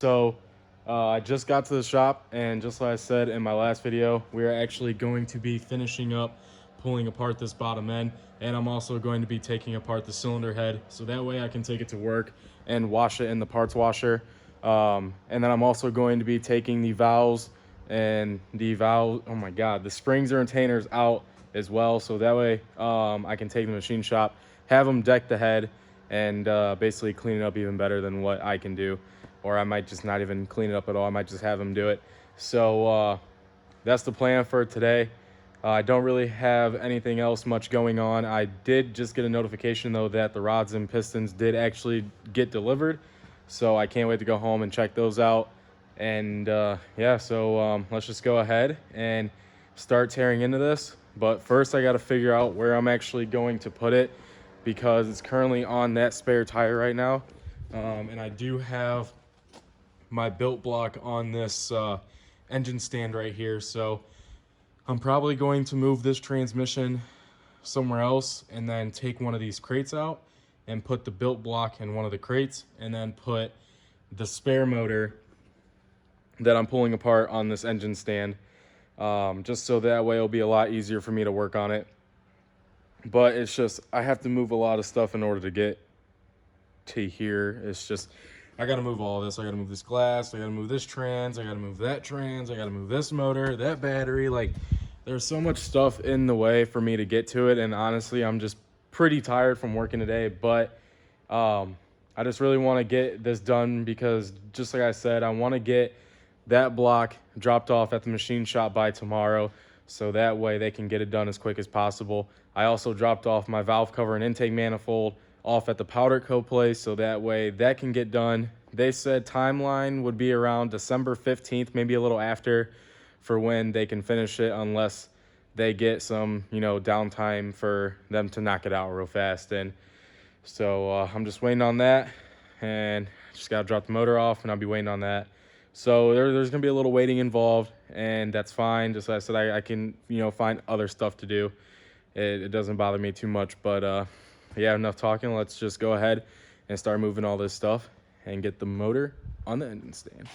So I just got to the shop, and just like I said in my last video, we are actually going to be finishing up pulling apart this bottom end, and I'm also going to be taking apart the cylinder head so that way I can take it to work and wash it in the parts washer. And then I'm also going to be taking the valves and oh my god, the springs and retainers out as well, so that way I can take the machine shop, have them deck the head, and basically clean it up even better than what I can do. Or I might just not even clean it up at all. I might just have them do it. So that's the plan for today. I don't really have anything else much going on. I did just get a notification though that the rods and pistons did actually get delivered. So I can't wait to go home and check those out. And yeah, so let's just go ahead and start tearing into this. But first I got to figure out where I'm actually going to put it, because it's currently on that spare tire right now. And I do have my built block on this engine stand right here. So I'm probably going to move this transmission somewhere else and then take one of these crates out and put the built block in one of the crates, and then put the spare motor that I'm pulling apart on this engine stand, just so that way it'll be a lot easier for me to work on it. But it's just, I have to move a lot of stuff in order to get to here. It's just, I gotta move all this. I gotta move this glass, I gotta move this trans, I gotta move that trans, I gotta move this motor, that battery. Like, there's so much stuff in the way for me to get to it, and honestly I'm just pretty tired from working today. But I just really want to get this done, because just like I said, I want to get that block dropped off at the machine shop by tomorrow, so that way they can get it done as quick as possible. I also dropped off my valve cover and intake manifold off at the powder coat place, so that way that can get done. They said timeline would be around December 15th, maybe a little after, for when they can finish it, unless they get some, you know, downtime for them to knock it out real fast. And so I'm just waiting on that, and just gotta drop the motor off and I'll be waiting on that. So there's gonna be a little waiting involved, and that's fine. Just like I said, I can, you know, find other stuff to do. It doesn't bother me too much. But yeah, enough talking. Let's just go ahead and start moving all this stuff and get the motor on the engine stand.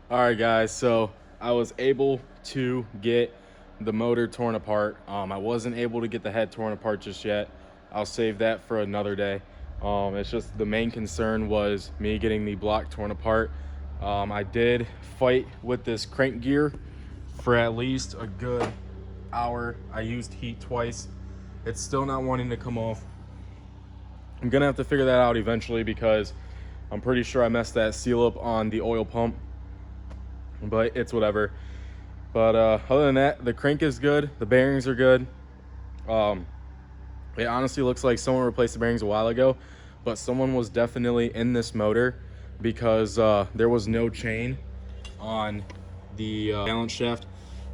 Alright guys, so I was able to get the motor torn apart. I wasn't able to get the head torn apart just yet. I'll save that for another day. It's just the main concern was me getting the block torn apart. I did fight with this crank gear for at least a good hour. I used heat twice, It's still not wanting to come off. I'm gonna have to figure that out eventually because I'm pretty sure I messed that seal up on the oil pump, but it's whatever. But other than that, the crank is good, the bearings are good. It honestly looks like someone replaced the bearings a while ago, but someone was definitely in this motor because there was no chain on the balance shaft.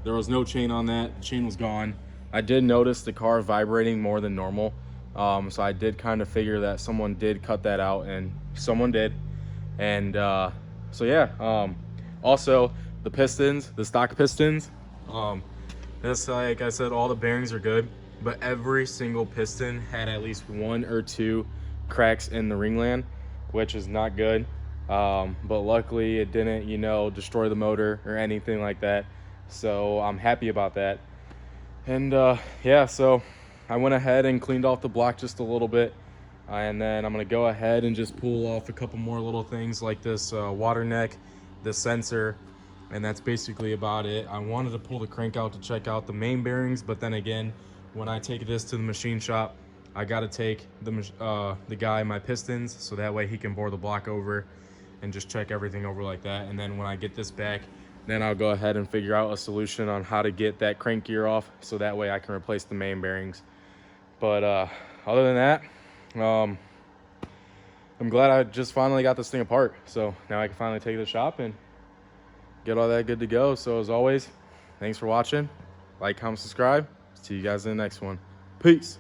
There was no chain on that. The chain was gone. I did notice the car vibrating more than normal, so I did kind of figure that someone did cut that out, and someone did. And so yeah, also the pistons, the stock pistons, this, like I said, all the bearings are good, but every single piston had at least 1 or 2 cracks in the ringland, which is not good. But luckily it didn't, you know, destroy the motor or anything like that, so I'm happy about that. And yeah, so I went ahead and cleaned off the block just a little bit, and then I'm gonna go ahead and just pull off a couple more little things like this water neck, the sensor, and that's basically about it. I wanted to pull the crank out to check out the main bearings, but then again, when I take this to the machine shop, I gotta take the guy my pistons, so that way he can bore the block over and just check everything over like that. And then when I get this back, then I'll go ahead and figure out a solution on how to get that crank gear off, so that way I can replace the main bearings. But other than that, I'm glad I just finally got this thing apart. So now I can finally take it to the shop and get all that good to go. So as always, thanks for watching. Like, comment, subscribe. See you guys in the next one. Peace.